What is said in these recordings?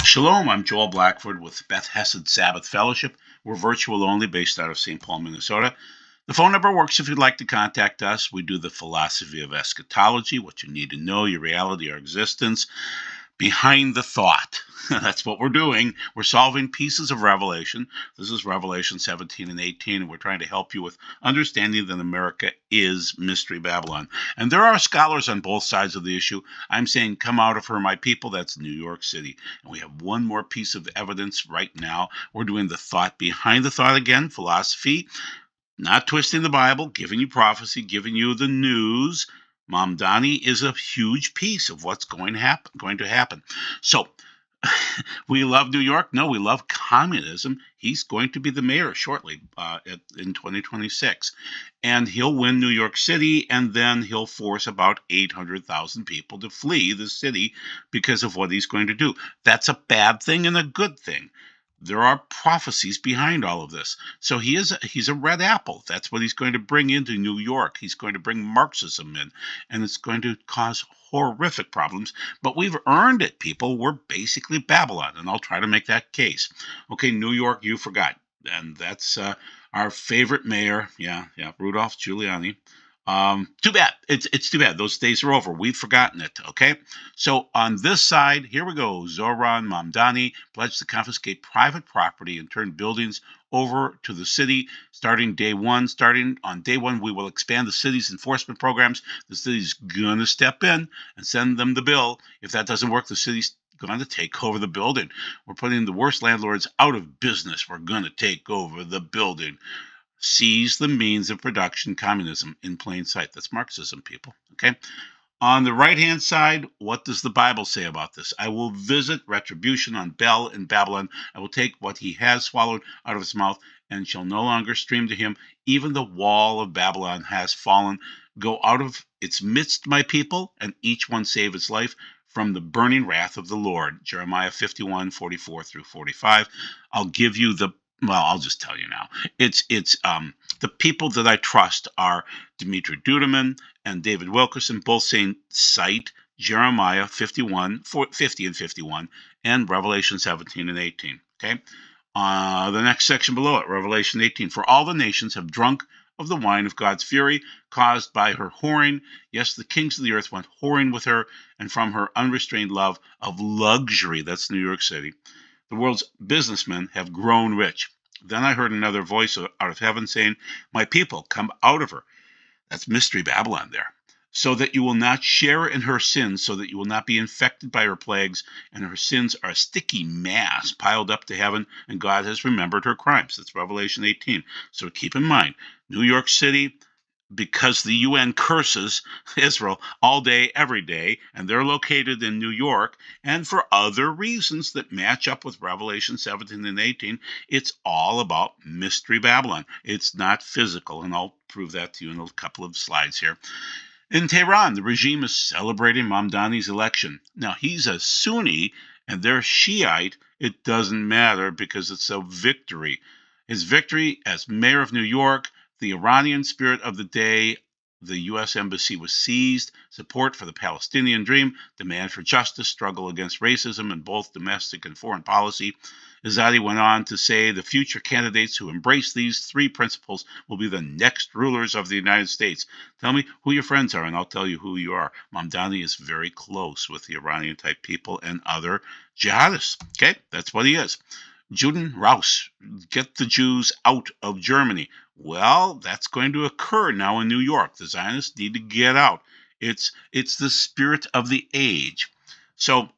Shalom, I'm Joel Blackford with Beth Hesed Sabbath Fellowship. We're virtual only based out of St. Paul, Minnesota. The phone number works if you'd like to contact us. We do the philosophy of eschatology, what you need to know, your reality, our existence, behind the thought. That's what we're doing. We're solving pieces of Revelation. This is Revelation 17 and 18, and we're trying to help you with understanding that America is Mystery Babylon. And there are scholars on both sides of the issue. I'm saying, come out of her, my people. That's New York City. And we have one more piece of evidence right now. We're doing the thought behind the thought again, philosophy, not twisting the Bible, giving you prophecy, giving you the news. Mamdani is a huge piece of what's going to happen. So we love New York. No, we love communism. He's going to be the mayor shortly in 2026. And he'll win New York City, and then he'll force about 800,000 people to flee the city because of what he's going to do. That's a bad thing and a good thing. There are prophecies behind all of this. So he's a red apple. That's what he's going to bring into New York. He's going to bring Marxism in, and it's going to cause horrific problems. But we've earned it, people. We're basically Babylon, and I'll try to make that case. Okay, New York, you forgot. And that's our favorite mayor. Yeah, Rudolph Giuliani. Too bad. It's too bad. Those days are over. We've forgotten it. Okay. So on this side, here we go. Zoran Mamdani pledged to confiscate private property and turn buildings over to the city starting day one. Starting on day one, we will expand the city's enforcement programs. The city's gonna step in and send them the bill. If that doesn't work, the city's going to take over the building. We're putting the worst landlords out of business. We're going to take over the building. Seize the means of production, communism in plain sight. That's Marxism, people. Okay. On the right-hand side, what does the Bible say about this? I will visit retribution on Bel in Babylon. I will take what he has swallowed out of his mouth and shall no longer stream to him. Even the wall of Babylon has fallen. Go out of its midst, my people, and each one save its life from the burning wrath of the Lord. Jeremiah 51:44 through 45. I'll give you I'll just tell you now. It's the people that I trust are Dimitri Duduman and David Wilkerson, both saying cite Jeremiah 50 and 51, and Revelation 17 and 18. Okay? The next section below it, Revelation 18. For all the nations have drunk of the wine of God's fury, caused by her whoring. Yes, the kings of the earth went whoring with her, and from her unrestrained love of luxury, that's New York City, the world's businessmen have grown rich. Then I heard another voice out of heaven saying, my people, come out of her. That's Mystery Babylon there. So that you will not share in her sins, so that you will not be infected by her plagues, and her sins are a sticky mass piled up to heaven, and God has remembered her crimes. That's Revelation 18. So keep in mind, New York City, because the UN curses Israel all day, every day, and they're located in New York, and for other reasons that match up with Revelation 17 and 18, it's all about Mystery Babylon. It's not physical, and I'll prove that to you in a couple of slides here. In Tehran, the regime is celebrating Mamdani's election. Now, he's a Sunni, and they're Shiite. It doesn't matter because it's a victory. His victory as mayor of New York, the Iranian spirit of the day, the U.S. Embassy was seized, support for the Palestinian dream, demand for justice, struggle against racism in both domestic and foreign policy. Izzati went on to say the future candidates who embrace these three principles will be the next rulers of the United States. Tell me who your friends are, and I'll tell you who you are. Mamdani is very close with the Iranian-type people and other jihadists. Okay, that's what he is. Juden Raus, get the Jews out of Germany. Well, that's going to occur now in New York. The Zionists need to get out. It's the spirit of the age. So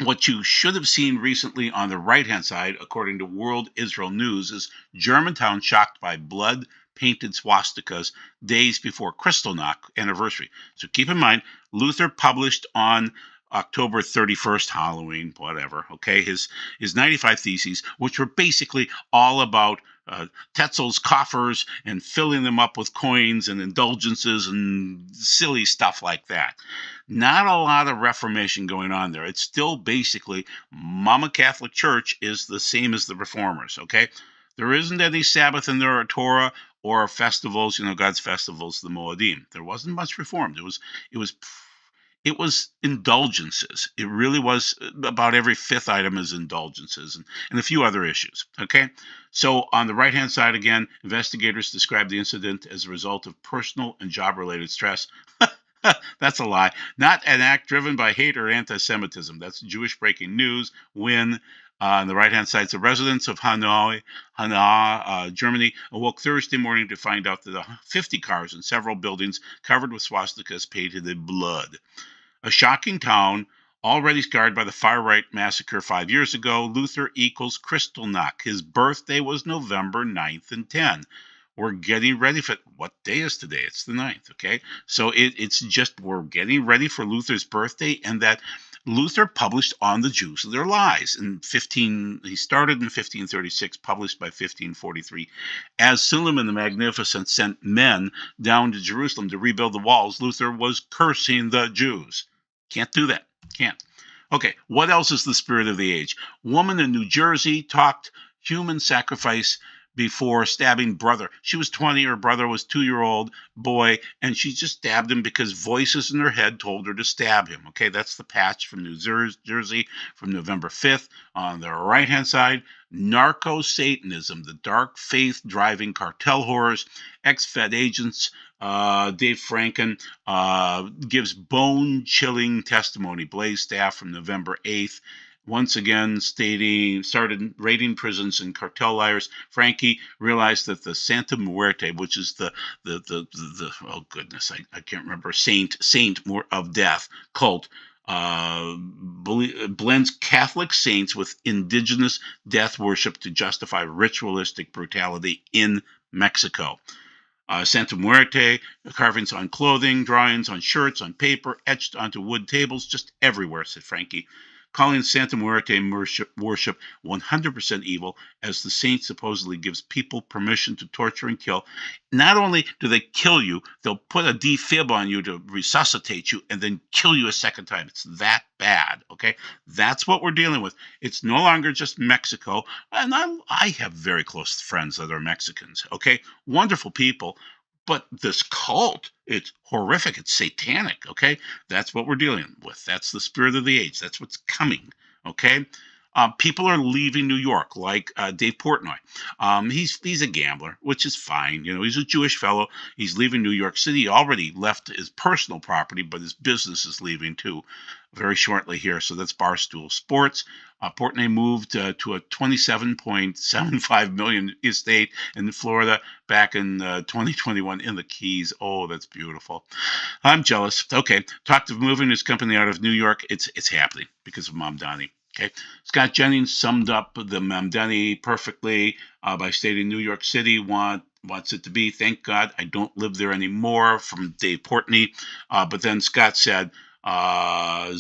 what you should have seen recently on the right-hand side, according to World Israel News, is Germantown shocked by blood-painted swastikas days before Kristallnacht anniversary. So keep in mind, Luther published on October 31st, Halloween, whatever, okay, his 95 Theses, which were basically all about Tetzel's coffers and filling them up with coins and indulgences and silly stuff like that. Not a lot of Reformation going on there. It's still basically Mama Catholic Church is the same as the Reformers, okay? There isn't any Sabbath in their Torah or festivals, God's festivals, the Moedim. There wasn't much reformed. it was indulgences. It really was. About every fifth item is indulgences and a few other issues. Okay. So on the right-hand side again, investigators describe the incident as a result of personal and job-related stress. That's a lie. Not an act driven by hate or anti-Semitism. That's Jewish breaking news. When on the right-hand side, the residents of Hanau, Germany, awoke Thursday morning to find out that 50 cars in several buildings covered with swastikas painted in blood. A shocking town already scarred by the far-right massacre 5 years ago. Luther equals Kristallnacht. His birthday was November 9th and 10. We're getting ready for what day is today? It's the 9th, okay? So it's just we're getting ready for Luther's birthday, and that Luther published on the Jews their lies he started in 1536, published by 1543. As Suleiman the Magnificent sent men down to Jerusalem to rebuild the walls, Luther was cursing the Jews. Can't do that. Can't. Okay, what else is the spirit of the age? Woman in New Jersey talked human sacrifice before stabbing brother. She was 20, her brother was 2-year-old boy, and she just stabbed him because voices in her head told her to stab him. Okay, that's the patch from New Jersey from November 5th. On the right-hand side, narco-Satanism, the dark faith driving cartel horrors. Ex-Fed agents Dave Franken gives bone-chilling testimony. Blaze staff from November 8th. Once again, started raiding prisons and cartel liars. Frankie realized that the Santa Muerte, which is the oh goodness, I can't remember, saint of death cult, blends Catholic saints with indigenous death worship to justify ritualistic brutality in Mexico. Santa Muerte, carvings on clothing, drawings on shirts, on paper, etched onto wood tables, just everywhere, said Frankie, calling Santa Muerte worship 100% evil, as the saint supposedly gives people permission to torture and kill. Not only do they kill you, they'll put a defib on you to resuscitate you and then kill you a second time. It's that bad, okay? That's what we're dealing with. It's no longer just Mexico, and I have very close friends that are Mexicans, okay? Wonderful people. But this cult, it's horrific. It's satanic, okay? That's what we're dealing with. That's the spirit of the age. That's what's coming, okay? People are leaving New York, like Dave Portnoy. He's a gambler, which is fine. You know, he's a Jewish fellow. He's leaving New York City. He already left his personal property, but his business is leaving too very shortly here. So that's Barstool Sports. Portnoy moved to a $27.75 million estate in Florida back in 2021 in the Keys. Oh, that's beautiful. I'm jealous. Okay, talked of moving his company out of New York. It's happening because of Mamdani. Okay, Scott Jennings summed up the Mamdani perfectly by stating New York City wants it to be. Thank God I don't live there anymore, from Dave Portnoy. But then Scott said, I'm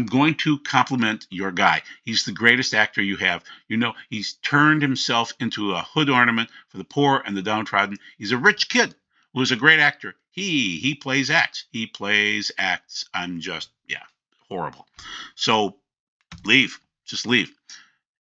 going to compliment your guy. He's the greatest actor you have. You know, he's turned himself into a hood ornament for the poor and the downtrodden. He's a rich kid who's a great actor. He plays acts. He plays acts. I'm just, horrible. So leave. Just leave.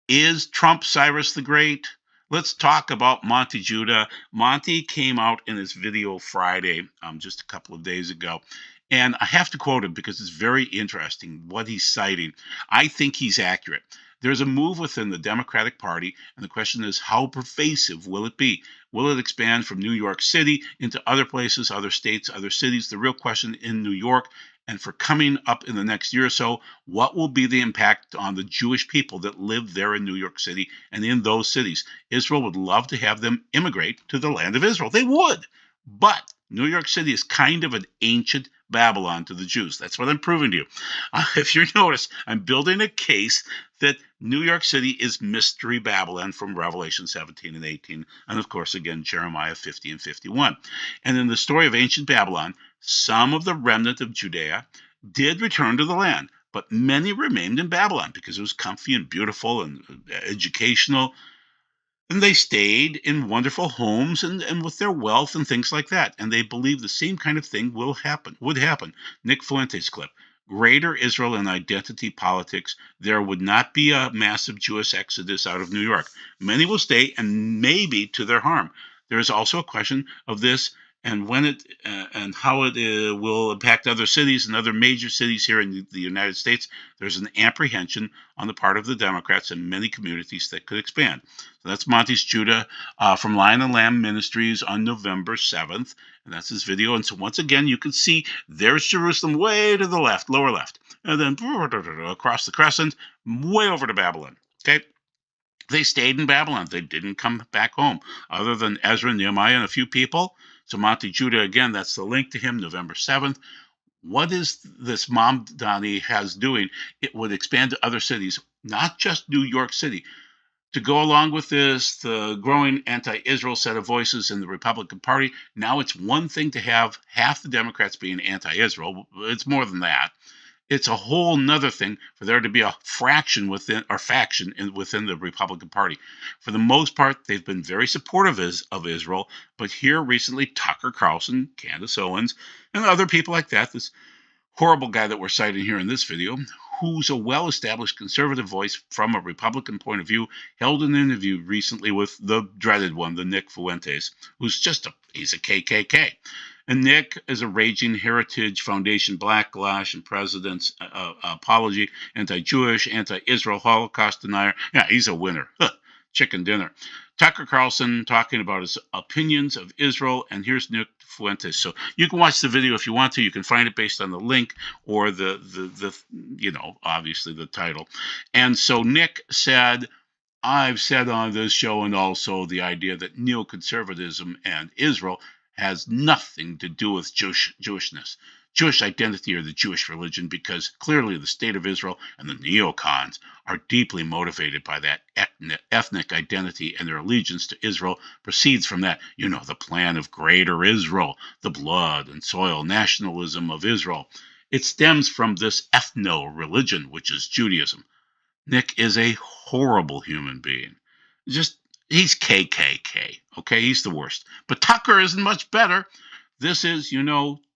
Is Trump Cyrus the Great? Let's talk about Monty Judah. Monty came out in his video Friday, just a couple of days ago. And I have to quote him because it's very interesting what he's citing. I think he's accurate. There's a move within the Democratic Party, and the question is, how pervasive will it be? Will it expand from New York City into other places, other states, other cities? The real question in New York, and for coming up in the next year or so, what will be the impact on the Jewish people that live there in New York City and in those cities? Israel would love to have them immigrate to the land of Israel. They would. But New York City is kind of an ancient Babylon to the Jews. That's what I'm proving to you. If you notice, I'm building a case that New York City is Mystery Babylon from Revelation 17 and 18, and of course, again, Jeremiah 50 and 51. And in the story of ancient Babylon, some of the remnant of Judea did return to the land, but many remained in Babylon because it was comfy and beautiful and educational. And they stayed in wonderful homes and with their wealth and things like that. And they believe the same kind of thing would happen. Nick Fuentes clip. Greater Israel and identity politics. There would not be a massive Jewish exodus out of New York. Many will stay, and maybe to their harm. There is also a question of this and when it and how it will impact other cities and other major cities here in the United States. There's an apprehension on the part of the Democrats in many communities that could expand. So that's Monty's Judah from Lion and Lamb Ministries on November 7th, and that's his video. And so once again, you can see there's Jerusalem way to the left, lower left, and then across the crescent, way over to Babylon. Okay. They stayed in Babylon. They didn't come back home, other than Ezra, Nehemiah, and a few people. So Monty Judah, again, that's the link to him, November 7th. What is this Mamdani has doing? It would expand to other cities, not just New York City. To go along with this, the growing anti-Israel set of voices in the Republican Party, now it's one thing to have half the Democrats being anti-Israel. It's more than that. It's a whole nother thing for there to be a faction within the Republican Party. For the most part, they've been very supportive of Israel, but here recently, Tucker Carlson, Candace Owens, and other people like that, this horrible guy that we're citing here in this video, who's a well-established conservative voice from a Republican point of view, held an interview recently with the dreaded one, the Nick Fuentes, who's he's a KKK. And Nick is a raging Heritage Foundation backlash and president's apology, anti-Jewish, anti-Israel, Holocaust denier. Yeah, he's a winner. Chicken dinner. Tucker Carlson talking about his opinions of Israel, and here's Nick Fuentes. So you can watch the video if you want to. You can find it based on the link or the obviously the title. And so Nick said, I've said on this show, and also the idea that neoconservatism and Israel has nothing to do with Jewishness, Jewish identity, or the Jewish religion, because clearly the state of Israel and the neocons are deeply motivated by that ethnic identity, and their allegiance to Israel proceeds from that. The plan of greater Israel, the blood and soil nationalism of Israel. It stems from this ethno-religion, which is Judaism. Nick is a horrible human being. He's KKK, okay? He's the worst. But Tucker isn't much better. This is,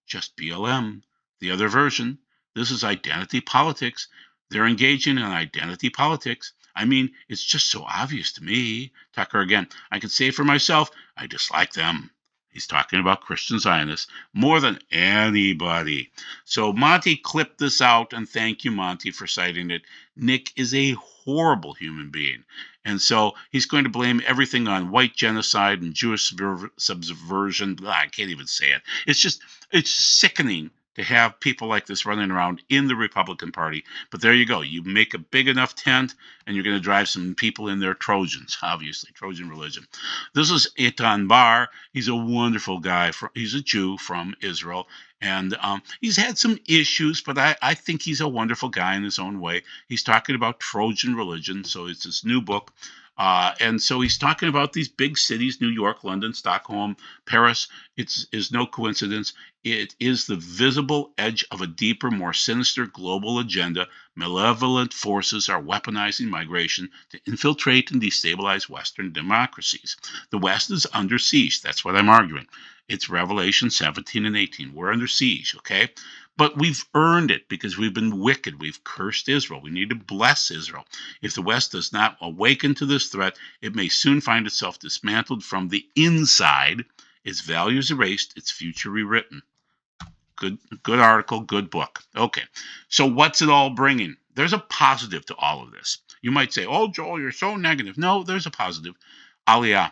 just BLM. The other version. This is identity politics. They're engaging in identity politics. I mean, it's just so obvious to me. Tucker, again, I can say for myself, I dislike them. He's talking about Christian Zionists more than anybody. So Monty clipped this out, and thank you, Monty, for citing it. Nick is a horrible human being. And so he's going to blame everything on white genocide and Jewish subversion. I can't even say it. It's sickening to have people like this running around in the Republican Party. But there you go. You make a big enough tent, and you're going to drive some people in there, Trojans, obviously, Trojan religion. This is Eitan Bar. He's a wonderful guy. He's a Jew from Israel. And he's had some issues, but I think he's a wonderful guy in his own way. He's talking about Trojan religion, so it's his new book. And so he's talking about these big cities, New York, London, Stockholm, Paris. It is no coincidence. It is the visible edge of a deeper, more sinister global agenda. Malevolent forces are weaponizing migration to infiltrate and destabilize Western democracies. The West is under siege. That's what I'm arguing. It's Revelation 17 and 18. We're under siege, okay? But we've earned it because we've been wicked. We've cursed Israel. We need to bless Israel. If the West does not awaken to this threat, it may soon find itself dismantled from the inside, its values erased, its future rewritten. Good article, good book. Okay, so what's it all bringing? There's a positive to all of this. You might say, oh, Joel, you're so negative. No, there's a positive. Aliyah.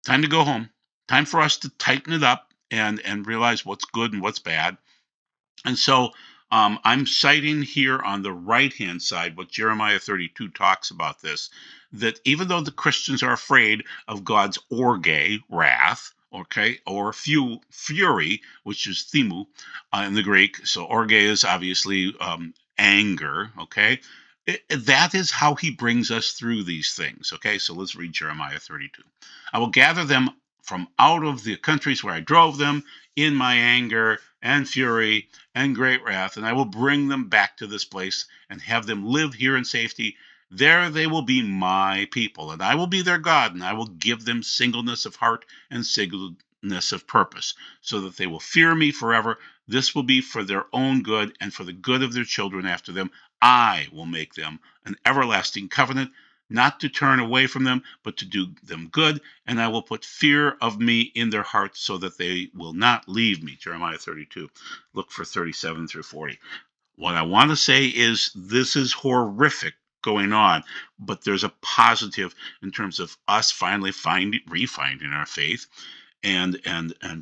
Time to go home. Time for us to tighten it up and realize what's good and what's bad. And so I'm citing here on the right-hand side what Jeremiah 32 talks about this, that even though the Christians are afraid of God's orge, wrath, okay, or fury, which is thimu in the Greek. So orge is obviously anger, okay? That is how he brings us through these things, okay? So let's read Jeremiah 32. I will gather them from out of the countries where I drove them in my anger and fury and great wrath, and I will bring them back to this place and have them live here in safety. There they will be my people, and I will be their God, and I will give them singleness of heart and singleness of purpose, so that they will fear me forever. This will be for their own good and for the good of their children after them. I will make them an everlasting covenant, not to turn away from them, but to do them good, and I will put fear of me in their hearts so that they will not leave me. Jeremiah 32. Look for 37 through 40. What I want to say is this is horrific going on, but there's a positive in terms of us finally refinding our faith and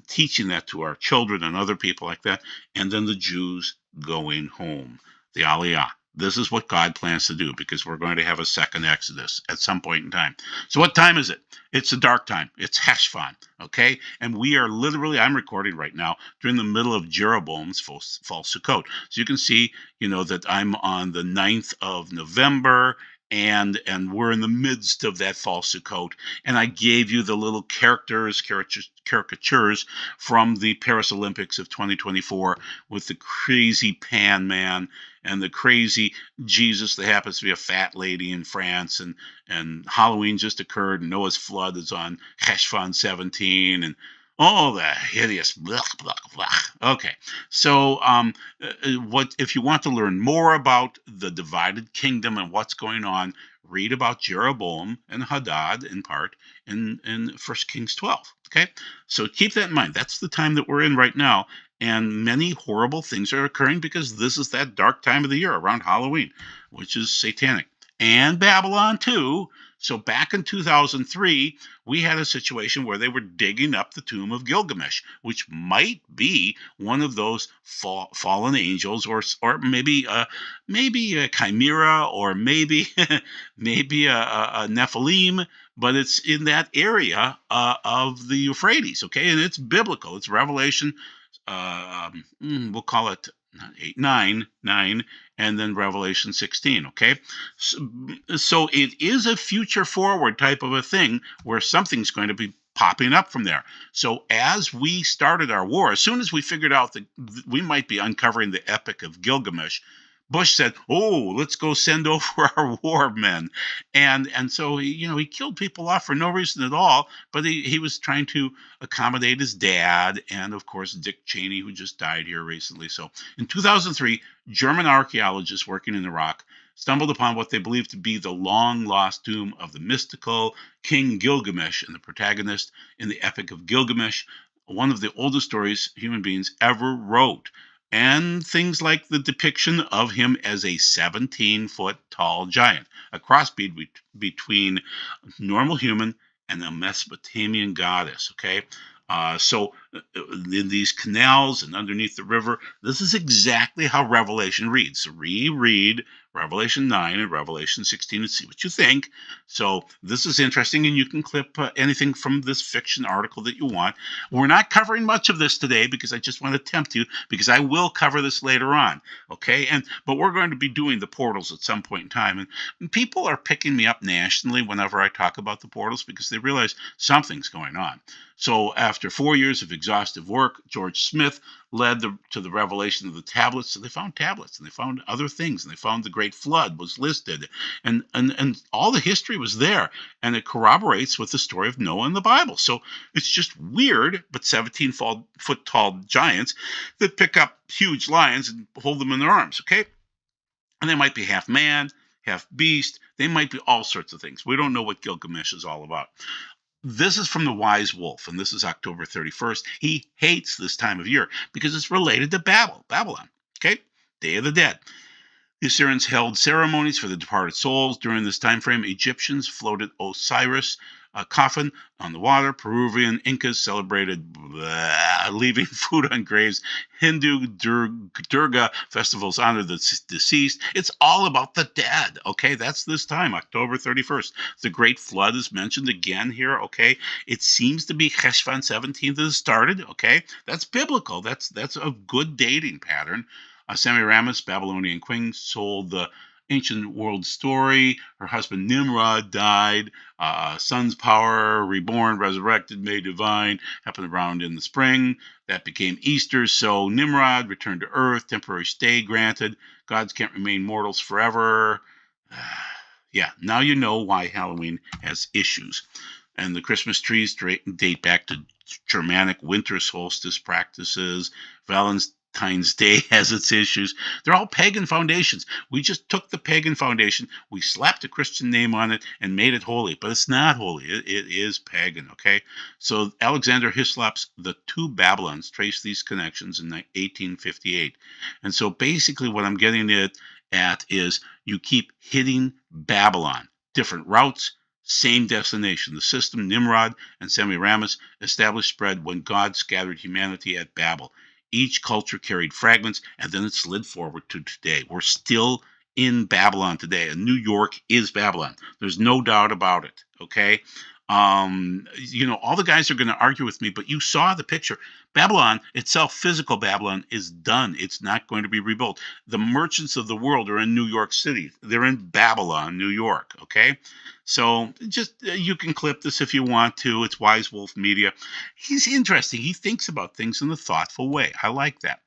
teaching that to our children and other people like that, and then the Jews going home, the Aliyah. This is what God plans to do, because we're going to have a second Exodus at some point in time. So what time is it? It's a dark time. It's Heshvan, okay? And we are literally, I'm recording right now, during the middle of Jeroboam's fall Sukkot. So you can see, that I'm on the 9th of November, and we're in the midst of that fall Sukkot. And I gave you the little caricatures from the Paris Olympics of 2024 with the crazy Pan Man and the crazy Jesus that happens to be a fat lady in France, and Halloween just occurred, and Noah's flood is on Heshvan 17, and all that hideous blah, blah, blah. Okay, so what if you want to learn more about the divided kingdom and what's going on, read about Jeroboam and Hadad in part in 1 Kings 12. Okay, so keep that in mind. That's the time that we're in right now, and many horrible things are occurring because this is that dark time of the year around Halloween, which is satanic. And Babylon too. So back in 2003, we had a situation where they were digging up the tomb of Gilgamesh, which might be one of those fallen angels, or maybe a chimera, or maybe maybe a Nephilim, but it's in that area of the Euphrates, okay? And it's biblical. It's Revelation, we'll call it 9, and then Revelation 16, okay? So it is a future forward type of a thing where something's going to be popping up from there. So as we started our war, as soon as we figured out that we might be uncovering the Epic of Gilgamesh, Bush said, "Oh, let's go send over our war men," and so he killed people off for no reason at all. But he was trying to accommodate his dad, and of course Dick Cheney, who just died here recently. So in 2003, German archaeologists working in Iraq stumbled upon what they believed to be the long-lost tomb of the mystical King Gilgamesh, and the protagonist in the Epic of Gilgamesh, one of the oldest stories human beings ever wrote. And things like the depiction of him as a 17-foot tall giant, a crossbreed between normal human and a Mesopotamian goddess, okay? So in these canals and underneath the river, this is exactly how Revelation reads. So reread Revelation 9 and Revelation 16 and see what you think. So this is interesting, and you can clip anything from this fiction article that you want. We're not covering much of this today because I just want to tempt you, because I will cover this later on, okay? But we're going to be doing the portals at some point in time, and people are picking me up nationally whenever I talk about the portals because they realize something's going on. So after 4 years of exhaustive work, George Smith led to the revelation of the tablets. So they found tablets, and they found other things, and they found the Great Flood was listed, and all the history was there, and it corroborates with the story of Noah in the Bible. So it's just weird, but 17-foot tall giants that pick up huge lions and hold them in their arms, okay? And they might be half man, half beast. They might be all sorts of things. We don't know what Gilgamesh is all about. This is from the Wise Wolf, and this is October 31st. He hates this time of year because it's related to Babylon, okay? Day of the Dead. The Assyrians held ceremonies for the departed souls. During this time frame, Egyptians floated Osiris' coffin on the water. Peruvian Incas celebrated leaving food on graves. Hindu Durga festivals honor the deceased. It's all about the dead, okay? That's this time, October 31st. The Great Flood is mentioned again here, okay? It seems to be Cheshvan 17 that has started, okay? That's biblical. That's a good dating pattern. Semiramis, Babylonian queen, sold the ancient world story. Her husband Nimrod died. Sun's power, reborn, resurrected, made divine, happened around in the spring. That became Easter. So Nimrod returned to earth, temporary stay granted. Gods can't remain mortals forever. Yeah, now you know why Halloween has issues. And the Christmas trees date back to Germanic winter solstice practices. Valentine's Valentine's Day has its issues. They're all pagan foundations. We just took the pagan foundation, we slapped a Christian name on it, and made it holy. But it's not holy. It is pagan, okay? So Alexander Hislop's The Two Babylons trace these connections in 1858. And so basically what I'm getting at is you keep hitting Babylon. Different routes, same destination. The system Nimrod and Semiramis established spread when God scattered humanity at Babel. Each culture carried fragments, and then it slid forward to today. We're still in Babylon today, and New York is Babylon. There's no doubt about it, okay? All the guys are going to argue with me, but you saw the picture. Babylon itself, physical Babylon, is done. It's not going to be rebuilt. The merchants of the world are in New York City. They're in Babylon, New York, okay? So just you can clip this if you want to. It's Wise Wolf Media. He's interesting. He thinks about things in a thoughtful way. I like that.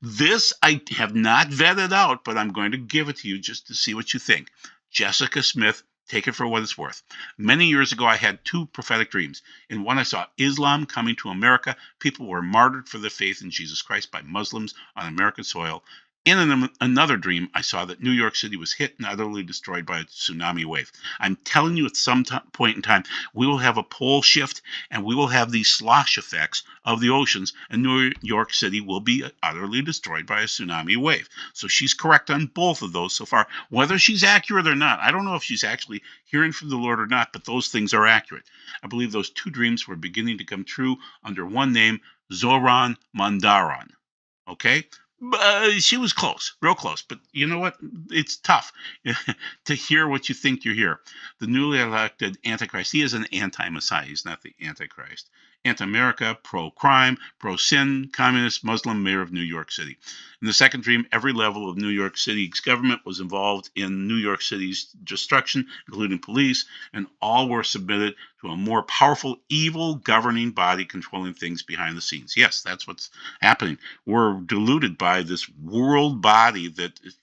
This I have not vetted out, but I'm going to give it to you just to see what you think. Jessica Smith, take it for what it's worth. Many years ago, I had two prophetic dreams. In one, I saw Islam coming to America. People were martyred for their faith in Jesus Christ by Muslims on American soil. In another dream, I saw that New York City was hit and utterly destroyed by a tsunami wave. I'm telling you, at some point in time, we will have a pole shift, and we will have these slosh effects of the oceans, and New York City will be utterly destroyed by a tsunami wave. So she's correct on both of those so far. Whether she's accurate or not, I don't know if she's actually hearing from the Lord or not, but those things are accurate. I believe those two dreams were beginning to come true under one name, Zoran Mandaran. Okay? She was close, real close. But you know what? It's tough to hear what you think you hear. The newly elected Antichrist, he is an anti-Messiah. He's not the Antichrist. Anti-America, pro-crime, pro-sin, communist, Muslim mayor of New York City. In the second dream, every level of New York City's government was involved in New York City's destruction, including police, and all were submitted to a more powerful, evil governing body controlling things behind the scenes. Yes, that's what's happening. We're deluded by this world body that is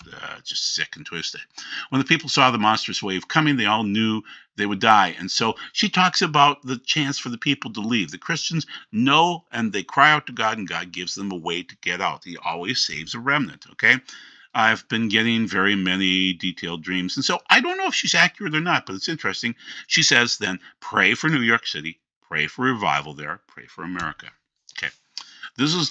just sick and twisted. When the people saw the monstrous wave coming, they all knew they would die. And so she talks about the chance for the people to leave. The Christians know, and they cry out to God, and God gives them a way to get out. He always saves a remnant, okay? I've been getting very many detailed dreams. And so I don't know if she's accurate or not, but it's interesting. She says then, pray for New York City, pray for revival there, pray for America. Okay.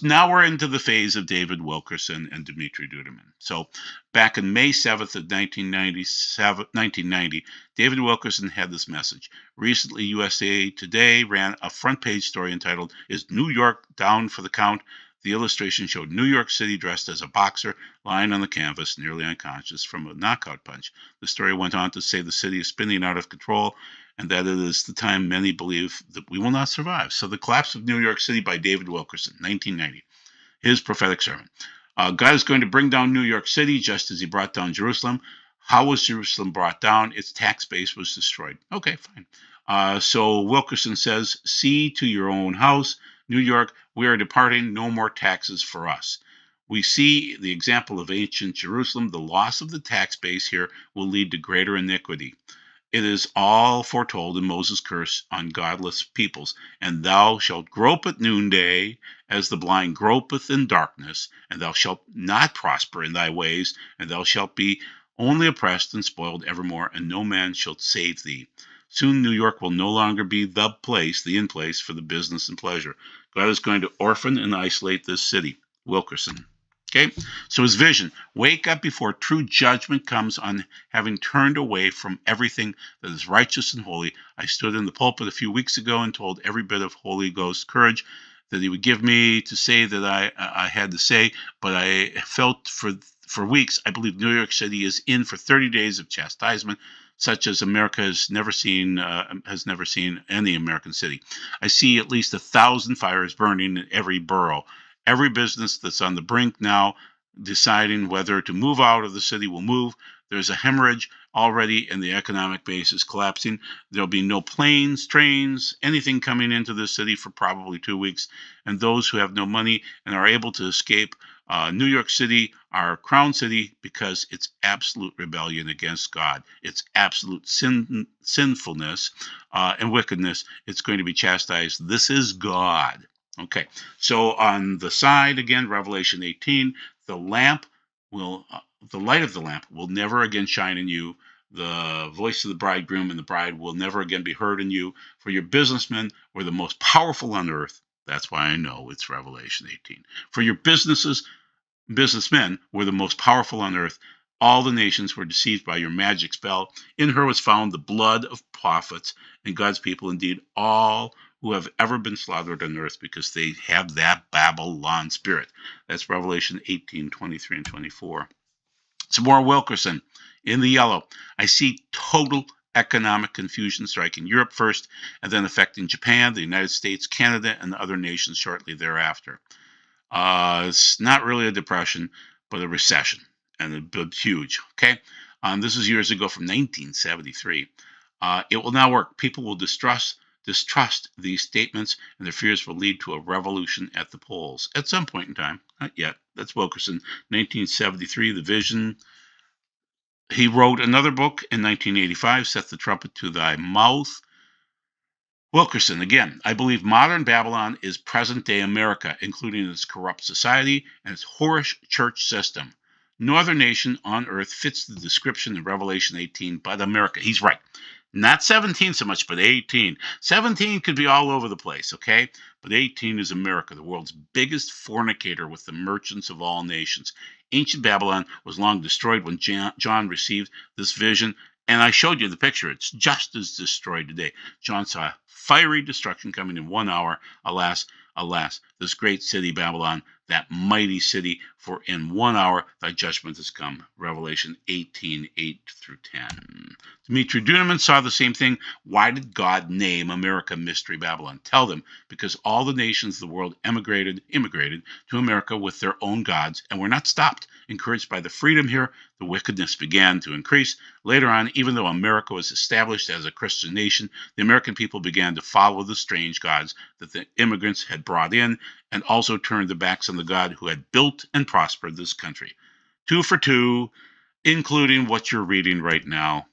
Now we're into the phase of David Wilkerson and Dimitri Duduman. So back in May 7th of 1990, David Wilkerson had this message. Recently, USA Today ran a front page story entitled, "Is New York Down for the Count?" The illustration showed New York City dressed as a boxer lying on the canvas, nearly unconscious from a knockout punch. The story went on to say the city is spinning out of control and that it is the time many believe that we will not survive. So the collapse of New York City by David Wilkerson, 1990, his prophetic sermon. God is going to bring down New York City just as he brought down Jerusalem. How was Jerusalem brought down? Its tax base was destroyed. Okay, fine. So Wilkerson says, see to your own house, New York, we are departing, no more taxes for us. We see the example of ancient Jerusalem. The loss of the tax base here will lead to greater iniquity. It is all foretold in Moses' curse on godless peoples. And thou shalt grope at noonday, as the blind gropeth in darkness, and thou shalt not prosper in thy ways, and thou shalt be only oppressed and spoiled evermore, and no man shall save thee. Soon New York will no longer be the in place for the business and pleasure. God is going to orphan and isolate this city. Wilkerson. Okay, so his vision, wake up before true judgment comes on having turned away from everything that is righteous and holy. I stood in the pulpit a few weeks ago and told every bit of Holy Ghost courage that he would give me to say that I had to say, but I felt for weeks, I believe New York City is in for 30 days of chastisement, such as America has never seen any American city. I see at least 1,000 fires burning in every borough. Every business that's on the brink now deciding whether to move out of the city will move. There's a hemorrhage already, and the economic base is collapsing. There'll be no planes, trains, anything coming into the city for probably 2 weeks. And those who have no money and are able to escape New York City, our crown city, because it's absolute rebellion against God. It's absolute sinfulness and wickedness. It's going to be chastised. This is God. Okay, so on the side again, Revelation 18, the lamp will, the light of the lamp will never again shine in you. The voice of the bridegroom and the bride will never again be heard in you. For your businessmen were the most powerful on earth. That's why I know it's Revelation 18. For your businessmen were the most powerful on earth. All the nations were deceived by your magic spell. In her was found the blood of prophets and God's people, indeed, all who have ever been slaughtered on earth because they have that Babylon spirit. That's Revelation 18, 23 and 24. Some more Wilkerson in the yellow. I see total economic confusion striking Europe first and then affecting Japan, the United States, Canada, and other nations shortly thereafter. It's not really a depression, but a recession, and it's huge. Okay, this is years ago from 1973. It will now work. People will distrust these statements, and their fears will lead to a revolution at the polls at some point in time. Not yet. That's Wilkerson, 1973. The Vision. He wrote another book in 1985, Set the Trumpet to Thy Mouth. Wilkerson, again, I believe modern Babylon is present day America, including its corrupt society and its whorish church system. No other nation on earth fits the description in Revelation 18 but America. He's right. Not 17 so much, but 18. 17 could be all over the place, okay? But 18 is America, the world's biggest fornicator with the merchants of all nations. Ancient Babylon was long destroyed when John received this vision, and I showed you the picture. It's just as destroyed today. John saw fiery destruction coming in 1 hour. Alas, alas, this great city, Babylon, that mighty city, for in 1 hour thy judgment has come. Revelation 18, 8 through 10. Dmitri Duneman saw the same thing. Why did God name America Mystery Babylon? Tell them, because all the nations of the world immigrated to America with their own gods, and were not stopped. Encouraged by the freedom here, the wickedness began to increase. Later on, even though America was established as a Christian nation, the American people began to follow the strange gods that the immigrants had brought in, and also turned their backs on the God who had built and prospered this country. 2 for 2, including what you're reading right now.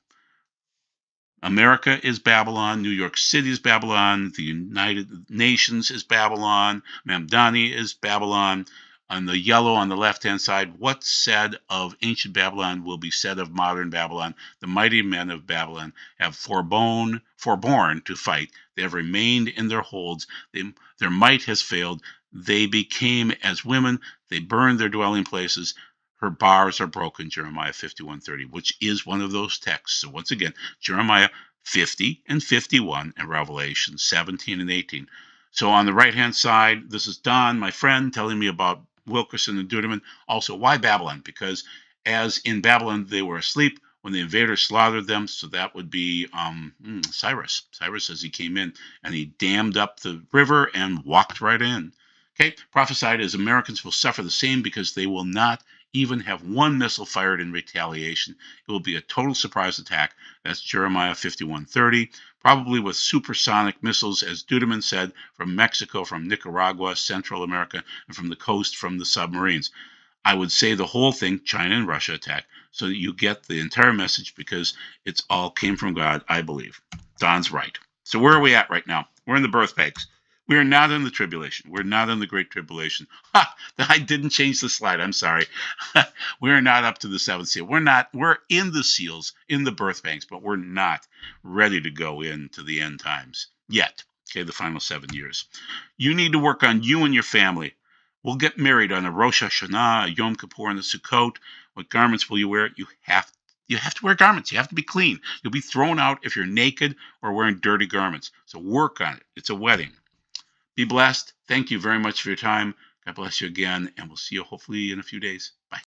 America is Babylon. New York City is Babylon. The United Nations is Babylon. Mamdani is Babylon. On the yellow on the left-hand side, what's said of ancient Babylon will be said of modern Babylon. The mighty men of Babylon have forborne to fight. They have remained in their holds. Their might has failed. They became as women. They burned their dwelling places. Her bars are broken, Jeremiah 51:30, which is one of those texts. So once again, Jeremiah 50 and 51 and Revelation 17 and 18. So on the right-hand side, this is Don, my friend, telling me about Wilkerson and Duneman. Also, why Babylon? Because as in Babylon, they were asleep when the invaders slaughtered them. So that would be Cyrus. Cyrus, as he came in, and he dammed up the river and walked right in. Okay, prophesied as Americans will suffer the same because they will not even have one missile fired in retaliation. It will be a total surprise attack. That's Jeremiah 51:30, probably with supersonic missiles, as Duneman said, from Mexico, from Nicaragua, Central America, and from the coast from the submarines. I would say the whole thing, China and Russia attack, so that you get the entire message because it's all came from God, I believe. Don's right. So where are we at right now? We're in the birth pangs. We are not in the tribulation. We're not in the great tribulation. Ha! I didn't change the slide. I'm sorry. We're not up to the seventh seal. We're in the seals, in the birth pangs, but we're not ready to go into the end times yet. Okay, the final 7 years. You need to work on you and your family. We'll get married on a Rosh Hashanah, a Yom Kippur, and a Sukkot. What garments will you wear? You have to wear garments. You have to be clean. You'll be thrown out if you're naked or wearing dirty garments. So work on it. It's a wedding. Be blessed. Thank you very much for your time. God bless you again, and we'll see you hopefully in a few days. Bye.